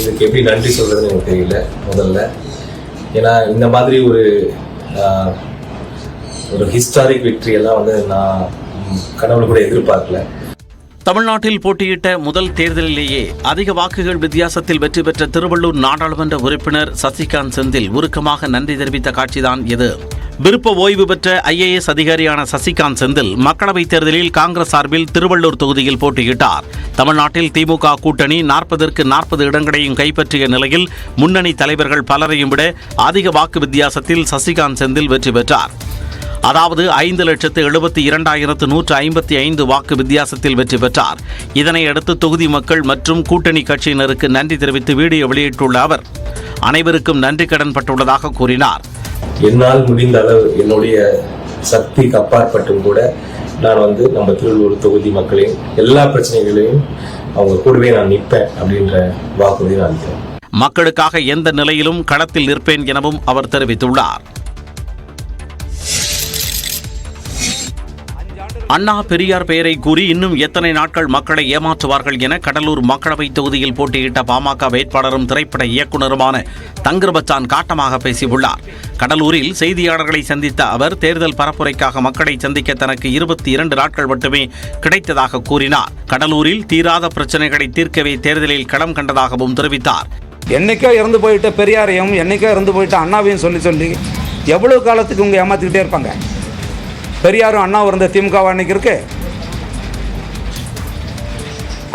இதுக்கு எப்படி நன்றி சொல்றதுன்னு எனக்கு தெரியல முதல்ல. ஏன்னா இந்த மாதிரி ஒரு ஹிஸ்டாரிக் விக்டரி எல்லாம் நான் கனவுல கூட எதிர்பார்க்கல. தமிழ்நாட்டில் போட்டியிட்ட முதல் தேர்தலிலேயே அதிக வாக்குகள் வித்தியாசத்தில் வெற்றி பெற்ற திருவள்ளூர் நாடாளுமன்ற உறுப்பினர் சசிகாந்த் செந்தில் உருக்கமாக நன்றி தெரிவித்த காட்சிதான் இது. விருப்ப ஓய்வு பெற்ற IAS அதிகாரியான சசிகாந்த் செந்தில் மக்களவைத் தேர்தலில் காங்கிரஸ் சார்பில் திருவள்ளூர் தொகுதியில் போட்டியிட்டார். தமிழ்நாட்டில் திமுக கூட்டணி 40க்கு 40 இடங்களையும் கைப்பற்றிய நிலையில் முன்னணி தலைவர்கள் பலரையும் விட அதிக வாக்கு வித்தியாசத்தில் சசிகாந்த் செந்தில் வெற்றி பெற்றார். அதாவது 5,72,155 வாக்கு வித்தியாசத்தில் வெற்றி பெற்றார். இதனையடுத்து தொகுதி மக்கள் மற்றும் கூட்டணி கட்சியினருக்கு நன்றி தெரிவித்து வீடியோ வெளியிட்டுள்ள அவர் அனைவருக்கும் நன்றி கடன் பட்டுள்ளதாக கூறினார். என்னால் முடிந்த அளவு என்னுடைய சக்திக்கு அப்பாற்பட்டும் கூட நான் நம்ம திருவள்ளூர் தொகுதி மக்களின் எல்லா பிரச்சனைகளையும் அவங்க கூடவே நான் நிற்பேன் அப்படின்ற வாக்குறுதி நான் அளிக்கிறேன். மக்களுக்காக எந்த நிலையிலும் களத்தில் நிற்பேன் எனவும் அவர் தெரிவித்துள்ளார். அண்ணா பெரியார் பெயரை கூறி இன்னும் எத்தனை நாட்கள் மக்களை ஏமாற்றுவார்கள் என கடலூர் மக்களவை தொகுதியில் போட்டியிட்ட பாமக வேட்பாளரும் திரைப்பட இயக்குநருமான தங்கர்பச்சான் காட்டமாக பேசியுள்ளார். கடலூரில் செய்தியாளர்களை சந்தித்த அவர் தேர்தல் பரப்புரைக்காக மக்களை சந்திக்க தனக்கு 22 நாட்கள் மட்டுமே கிடைத்ததாக கூறினார். கடலூரில் தீராத பிரச்சனைகளை தீர்க்கவே தேர்தலில் களம் கண்டதாகவும் தெரிவித்தார். என்னைக்கோ இறந்து போயிட்ட பெரியாரையும் என்னைக்கோ இறந்து போயிட்ட அண்ணாவையும் சொல்லி எவ்வளவு காலத்துக்கு இவங்க ஏமாத்திக்கிட்டே இருப்பாங்க? பெரியாரும் அண்ணாவும் இருந்த திமுக அன்னைக்கு இருக்கு.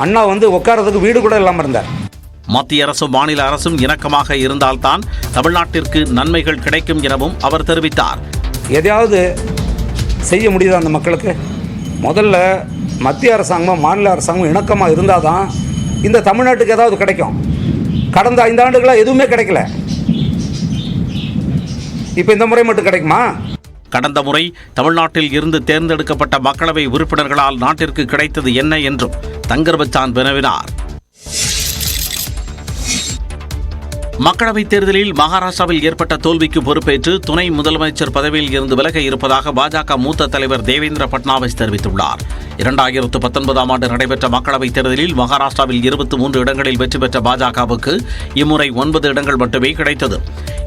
அண்ணா உட்காரதுக்கு வீடு கூட இல்லாமல் இருந்தார். மத்திய அரசும் மாநில அரசும் இணக்கமாக இருந்தால்தான் தமிழ்நாட்டிற்கு நன்மைகள் கிடைக்கும் எனவும் அவர் தெரிவித்தார். எதையாவது செய்ய முடியுதா அந்த மக்களுக்கு? முதல்ல மத்திய அரசாங்கமும் மாநில அரசாங்கமும் இணக்கமாக இருந்தால் தான் இந்த தமிழ்நாட்டுக்கு ஏதாவது கிடைக்கும். கடந்த 5 ஆண்டுகளாக எதுவுமே கிடைக்கல. இப்போ இந்த முறை மட்டும் கிடைக்குமா? கடந்த முறை தமிழ்நாட்டில் இருந்து தேர்ந்தெடுக்கப்பட்ட மக்களவை உறுப்பினர்களால் நாட்டிற்கு கிடைத்தது என்ன என்றும் தங்கர்பச்சான் வினவினார். மக்களவைத் தேர்தலில் மகாராஷ்டிராவில் ஏற்பட்ட தோல்விக்கு பொறுப்பேற்று துணை முதலமைச்சர் பதவியில் இருந்து விலக இருப்பதாக பாஜக மூத்த தலைவர் தேவேந்திர பட்னாவிஸ் தெரிவித்துள்ளார். 2019ஆம் ஆண்டு நடைபெற்ற மக்களவைத் தேர்தலில் மகாராஷ்டிராவில் 23 இடங்களில் வெற்றி பெற்ற பாஜகவுக்கு இம்முறை 9 இடங்கள் மட்டுமே கிடைத்தது.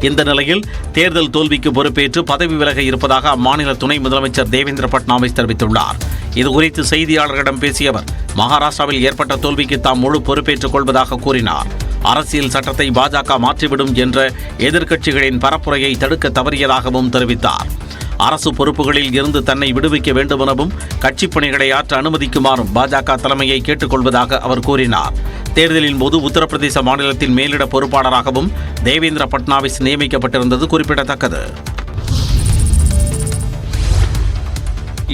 இந்த நிலையில் தேர்தல் தோல்விக்கு பொறுப்பேற்று பதவி விலக இருப்பதாக அம்மாநில துணை முதலமைச்சர் தேவேந்திர பட்னாவிஸ் தெரிவித்துள்ளார். இதுகுறித்து செய்தியாளர்களிடம் பேசிய அவர் மகாராஷ்டிராவில் ஏற்பட்ட தோல்விக்கு தாம் முழு பொறுப்பேற்றுக் கொள்வதாக கூறினார். அரசியல் சட்டத்தை பாஜக மாற்றிவிடும் என்ற எதிர்க்கட்சிகளின் பரப்புரையை தடுக்க தவறியதாகவும் தெரிவித்தார். அரசு பொறுப்புகளில் இருந்து தன்னை விடுவிக்க வேண்டுமெனவும் கட்சிப் பணிகளை ஆற்ற அனுமதிக்குமாறும் பாஜக தலைமையை கேட்டுக்கொள்வதாக அவர் கூறினார். தேர்தலின் போது உத்தரப்பிரதேச மாநிலத்தின் மேலிட பொறுப்பாளராகவும் தேவேந்திர பட்னாவிஸ் நியமிக்கப்பட்டிருந்தது குறிப்பிடத்தக்கது.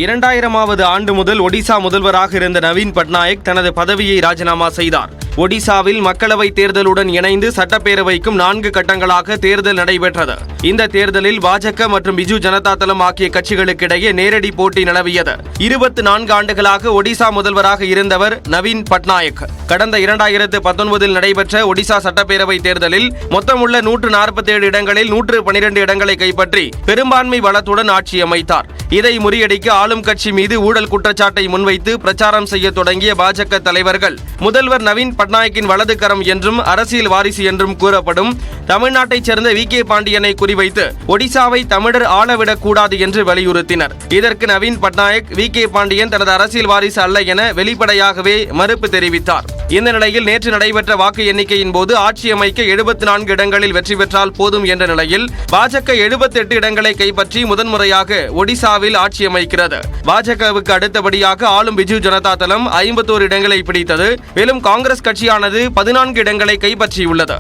2000ஆவது ஆண்டு முதல் ஒடிசா முதல்வராக இருந்த நவீன் பட்நாயக் தனது பதவியை ராஜினாமா செய்தார். ஒடிசாவில் மக்களவை தேர்தலுடன் இணைந்து சட்டப்பேரவைக்கும் 4 கட்டங்களாக தேர்தல் நடைபெற்றது. இந்த தேர்தலில் பாஜக மற்றும் பிஜு ஜனதா தளம் ஆகிய கட்சிகளுக்கிடையே நேரடி போட்டி நிலவியது. 24 ஆண்டுகளாக ஒடிசா முதல்வராக இருந்தவர் நவீன் பட்நாயக் கடந்த 2019இல் நடைபெற்ற ஒடிசா சட்டப்பேரவை தேர்தலில் மொத்தமுள்ள 147 இடங்களில் 112 இடங்களை கைப்பற்றி பெரும்பான்மை பலத்துடன் ஆட்சி அமைத்தார். இதை முறியடிக்க ஆளும் கட்சி மீது ஊழல் குற்றச்சாட்டை முன்வைத்து பிரச்சாரம் செய்ய தொடங்கிய பாஜக தலைவர்கள் முதல்வர் நவீன் பட்நாயக்கின் வலது கரம் என்றும் அரசியல் வாரிசு என்றும் கூறப்படும் தமிழ்நாட்டைச் சேர்ந்த VK பாண்டியனை குறிவைத்து ஒடிசாவை தமிழர் ஆளவிடக் கூடாது என்று வலியுறுத்தினர். இதற்கு நவீன் பட்நாயக் VK பாண்டியன் தனது அரசியல் வாரிசு அல்ல என வெளிப்படையாகவே மறுப்பு தெரிவித்தார். இந்த நிலையில் நேற்று நடைபெற்ற வாக்கு எண்ணிக்கையின் போது ஆட்சி அமைக்க 74 இடங்களில் வெற்றி பெற்றால் போதும் என்ற நிலையில் பாஜக 78 இடங்களை கைப்பற்றி முதன்முறையாக ஒடிசாவில் ஆட்சி அமைக்கிறது. பாஜகவுக்கு அடுத்தபடியாக ஆளும் பிஜு ஜனதா தளம் 51 இடங்களை பிடித்தது. மேலும் காங்கிரஸ் கட்சியானது 14 இடங்களை கைப்பற்றியுள்ளது.